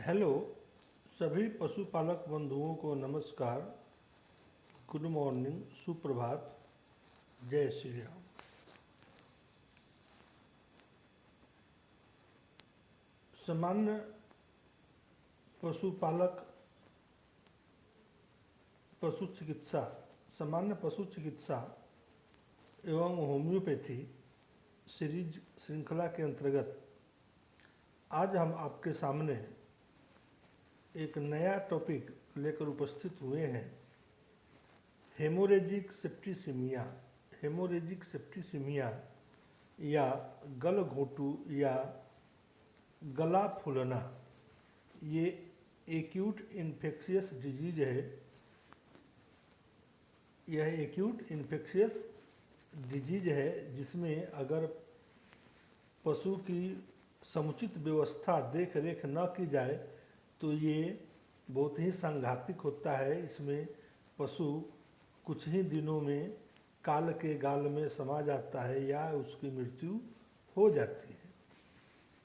Hello सभी पशुपालक बंधुओं को नमस्कार। गुड मॉर्निंग, सुप्रभात, जय श्री राम। सामान्य पशुपालक पशु चिकित्सा सामान्य पशु चिकित्सा एवं होम्योपैथी सीरीज श्रृंखला के अंतर्गत आज हम आपके सामने एक नया टॉपिक लेकर उपस्थित हुए हैं। Haemorrhagic septicaemia. हेमोरेजिक सेप्टिसिमिया या गलघोटू या गला फूलना, ये एक्यूट इन्फेक्शियस डिजीज है। यह एक्यूट इन्फेक्शियस डिजीज है जिसमें अगर पशु की समुचित व्यवस्था देख रेख न की जाए तो ये बहुत ही सांघातिक होता है। इसमें पशु कुछ ही दिनों में काल के गाल में समा जाता है या उसकी मृत्यु हो जाती है,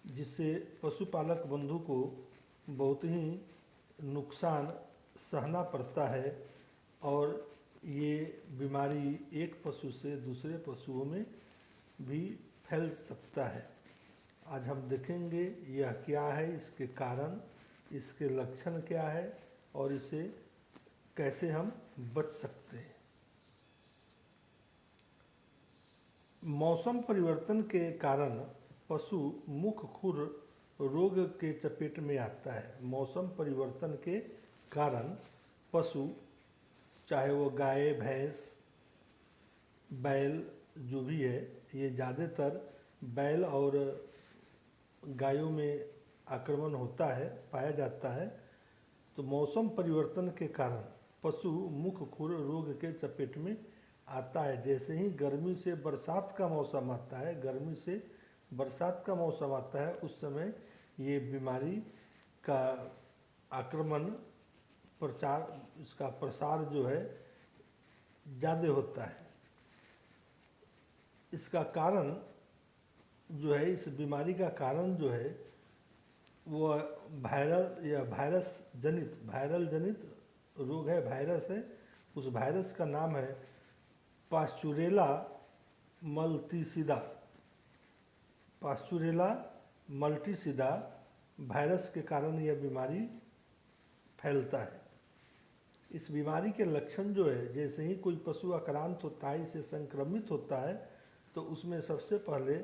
जिससे पशुपालक बंधु को बहुत ही नुकसान सहना पड़ता है और ये बीमारी एक पशु से दूसरे पशुओं में भी फैल सकता है। आज हम देखेंगे यह क्या है, इसके कारण, इसके लक्षण क्या है और इसे कैसे हम बच सकते हैं। मौसम परिवर्तन के कारण पशु मुख खुर रोग के चपेट में आता है। मौसम परिवर्तन के कारण पशु, चाहे वो गाय, भैंस, बैल जो भी है, ये ज़्यादातर बैल और गायों में आक्रमण होता है, पाया जाता है। तो मौसम परिवर्तन के कारण पशु मुख खुर रोग के चपेट में आता है। जैसे ही गर्मी से बरसात का मौसम आता है, गर्मी से बरसात का मौसम आता है, उस समय ये बीमारी का आक्रमण, इसका प्रसार जो है ज़्यादा होता है। इसका कारण जो है, इस बीमारी का कारण जो है वो वायरल जनित रोग है, वायरस है। उस वायरस का नाम है पास्चुरेला मल्टीसिदा। पास्चुरेला मल्टीसिदा वायरस के कारण यह बीमारी फैलता है। इस बीमारी के लक्षण जो है, जैसे ही कोई पशु आक्रांत होता है, इसे संक्रमित होता है, तो उसमें सबसे पहले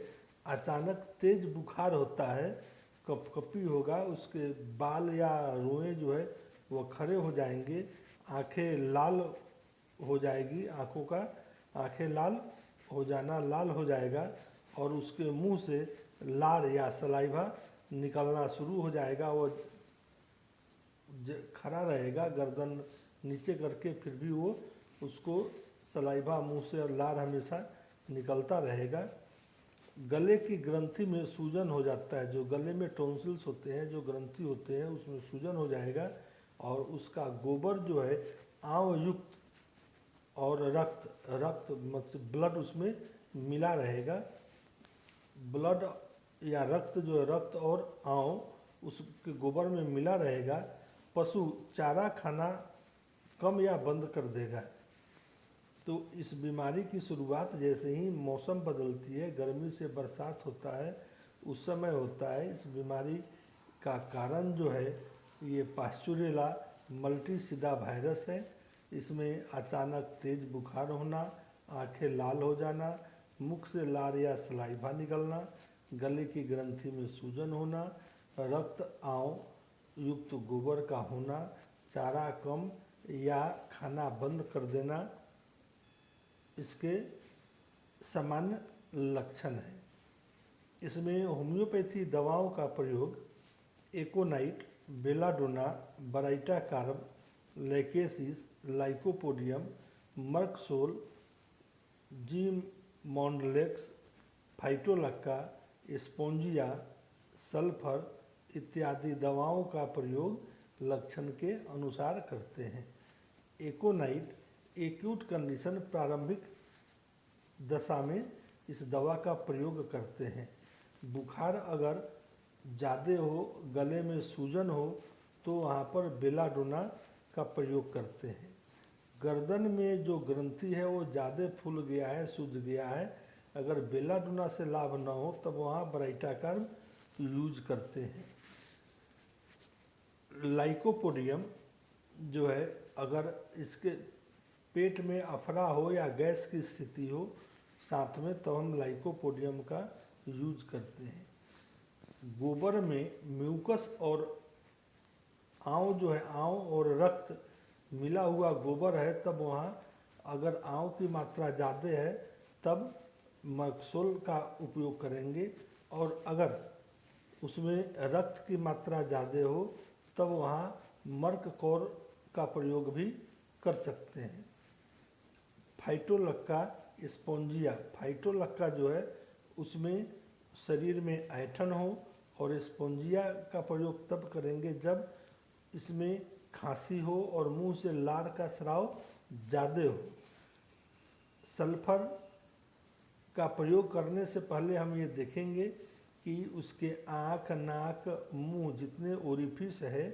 अचानक तेज बुखार होता है, कपकपी होगा, उसके बाल या रोएं जो है वो खड़े हो जाएंगे, आंखें लाल हो जाएगी, आंखें लाल हो जाएगा और उसके मुंह से लार या सलाइवा निकलना शुरू हो जाएगा। वो खड़ा रहेगा गर्दन नीचे करके, फिर भी वो उसको सलाइवा मुंह से और लार हमेशा निकलता रहेगा। गले की ग्रंथि में सूजन हो जाता है। जो गले में टॉन्सिल्स होते हैं, जो ग्रंथि होते हैं, उसमें सूजन हो जाएगा और उसका गोबर जो है आंव युक्त और रक्त मतलब ब्लड उसमें मिला रहेगा। ब्लड या रक्त जो है, रक्त और आंव उसके गोबर में मिला रहेगा। पशु चारा खाना कम या बंद कर देगा। तो इस बीमारी की शुरुआत जैसे ही मौसम बदलती है, गर्मी से बरसात होता है, उस समय होता है। इस बीमारी का कारण जो है ये पास्चुरेला मल्टीसिदा वायरस है। इसमें अचानक तेज बुखार होना, आंखें लाल हो जाना, मुख से लार या सलाइवा निकलना, गले की ग्रंथि में सूजन होना, रक्त आंव युक्त गोबर का होना, चारा कम या खाना बंद कर देना, इसके सामान्य लक्षण हैं। इसमें होम्योपैथी दवाओं का प्रयोग aconite, belladonna, baryta carb, lachesis, lycopodium, merc sol, जीमोंडलेक्स, फाइटोलक्का, स्पोंजिया, सल्फर इत्यादि दवाओं का प्रयोग लक्षण के अनुसार करते हैं। एकोनाइट एक्यूट कंडीशन, प्रारंभिक दशा में इस दवा का प्रयोग करते हैं। बुखार अगर ज़्यादा हो, गले में सूजन हो, तो वहाँ पर बेलाडोना का प्रयोग करते हैं। गर्दन में जो ग्रंथि है वो ज़्यादा फूल गया है, सूज गया है, अगर बेलाडोना से लाभ न हो तब वहाँ ब्राइटाकार्म यूज करते हैं। लाइकोपोडियम जो है, अगर इसके पेट में अफरा हो या गैस की स्थिति हो साथ में, तो हम लाइकोपोडियम का यूज करते हैं। गोबर में म्यूकस और आंव जो है, आंव और रक्त मिला हुआ गोबर है, तब वहाँ अगर आंव की मात्रा ज़्यादा है तब मक्सोल का उपयोग करेंगे, और अगर उसमें रक्त की मात्रा ज़्यादा हो तब वहाँ मर्ककौर का प्रयोग भी कर सकते हैं। फाइटोलक्का स्पोंजिया, फाइटोलक्का जो है उसमें शरीर में ऐंठन हो, और स्पोंजिया का प्रयोग तब करेंगे जब इसमें खांसी हो और मुंह से लार का स्राव ज़्यादा हो। सल्फर का प्रयोग करने से पहले हम ये देखेंगे कि उसके आँख, नाक, मुंह जितने ओरिफिस है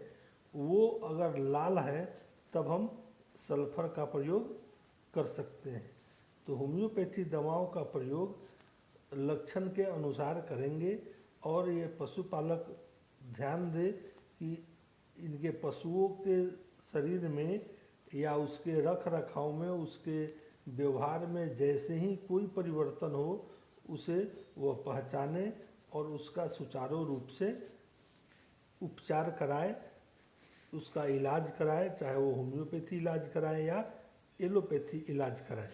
वो अगर लाल है तब हम सल्फर का प्रयोग कर सकते हैं। तो होम्योपैथी दवाओं का प्रयोग लक्षण के अनुसार करेंगे, और ये पशुपालक ध्यान दे कि इनके पशुओं के शरीर में या उसके रख रखाव में, उसके व्यवहार में जैसे ही कोई परिवर्तन हो उसे वह पहचाने और उसका सुचारू रूप से उपचार कराए, उसका इलाज कराए, चाहे वो होम्योपैथी इलाज कराए या एलोपैथी इलाज कराए।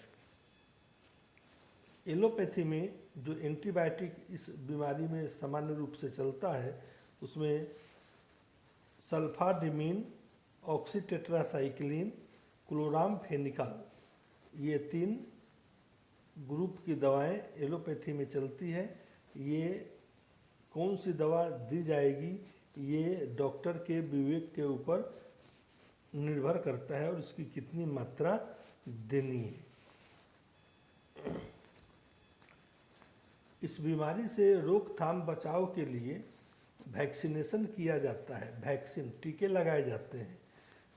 एलोपैथी में जो एंटीबायोटिक इस बीमारी में सामान्य रूप से चलता है उसमें सल्फाडिमिन, ऑक्सीटेट्रासाइक्लिन, क्लोरामफेनिकल, ये 3 ग्रुप की दवाएं एलोपैथी में चलती है। ये कौन सी दवा दी जाएगी ये डॉक्टर के विवेक के ऊपर निर्भर करता है और इसकी कितनी मात्रा देनी है। इस बीमारी से रोकथाम बचाव के लिए वैक्सीनेशन किया जाता है, वैक्सीन टीके लगाए जाते हैं।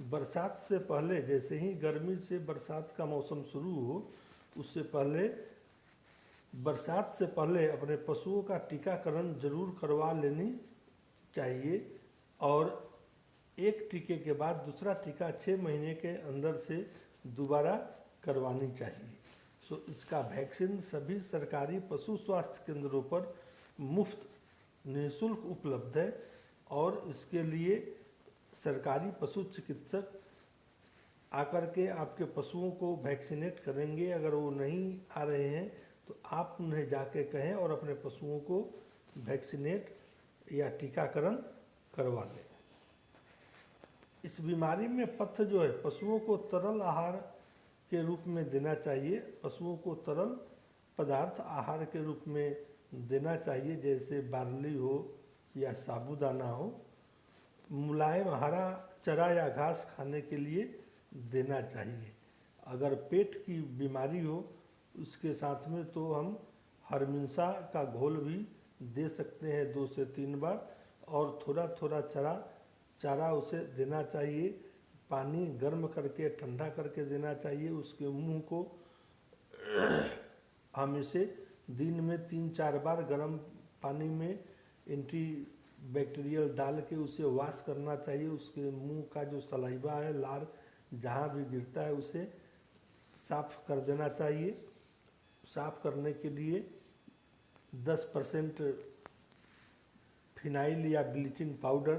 बरसात से पहले, जैसे ही गर्मी से बरसात का मौसम शुरू हो उससे पहले, बरसात से पहले अपने पशुओं का टीकाकरण जरूर करवा लेनी चाहिए, और एक टीके के बाद दूसरा टीका 6 महीने के अंदर से दोबारा करवानी चाहिए। सो इसका वैक्सीन सभी सरकारी पशु स्वास्थ्य केंद्रों पर मुफ्त निःशुल्क उपलब्ध है, और इसके लिए सरकारी पशु चिकित्सक आकर के आपके पशुओं को वैक्सीनेट करेंगे। अगर वो नहीं आ रहे हैं तो आप उन्हें जाके कहें और अपने पशुओं को वैक्सीनेट या टीकाकरण करवा लें। इस बीमारी में पथ्य जो है, पशुओं को तरल आहार के रूप में देना चाहिए, पशुओं को तरल पदार्थ आहार के रूप में देना चाहिए, जैसे बार्ली हो या साबूदाना हो। मुलायम हरा चरा या घास खाने के लिए देना चाहिए। अगर पेट की बीमारी हो उसके साथ में तो हम हरमिनसा का घोल भी दे सकते हैं 2 से 3 बार, और थोड़ा थोड़ा चारा उसे देना चाहिए। पानी गर्म करके ठंडा करके देना चाहिए। उसके मुंह को हम इसे दिन में 3-4 बार गर्म पानी में एंटी बैक्टीरियल डाल के उसे वॉश करना चाहिए। उसके मुंह का जो सलाइवा है, लार जहाँ भी गिरता है उसे साफ कर देना चाहिए। साफ करने के लिए 10% फिनाइल या ब्लीचिंग पाउडर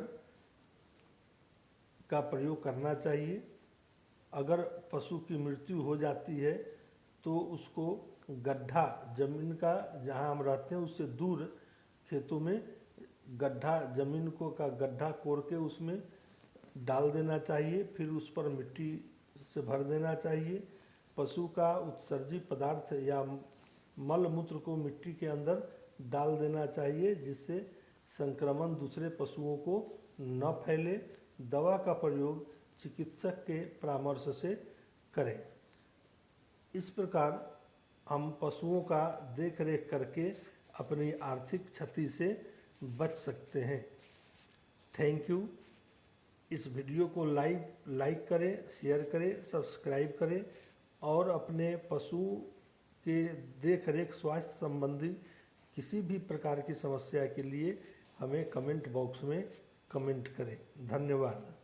का प्रयोग करना चाहिए। अगर पशु की मृत्यु हो जाती है तो उसको गड्ढा, जमीन का जहाँ हम रहते हैं उससे दूर खेतों में गड्ढा, जमीन को का गड्ढा कोड़ के उसमें डाल देना चाहिए, फिर उस पर मिट्टी से भर देना चाहिए। पशु का उत्सर्जित पदार्थ या मल मूत्र को मिट्टी के अंदर डाल देना चाहिए, जिससे संक्रमण दूसरे पशुओं को न फैले। दवा का प्रयोग चिकित्सक के परामर्श से करें। इस प्रकार हम पशुओं का देख रेख करके अपनी आर्थिक क्षति से बच सकते हैं। Thank you. इस वीडियो को लाइक करें, शेयर करें, सब्सक्राइब करें और अपने पशु के देख रेख स्वास्थ्य संबंधी किसी भी प्रकार की समस्या के लिए हमें कमेंट बॉक्स में कमेंट करें। धन्यवाद।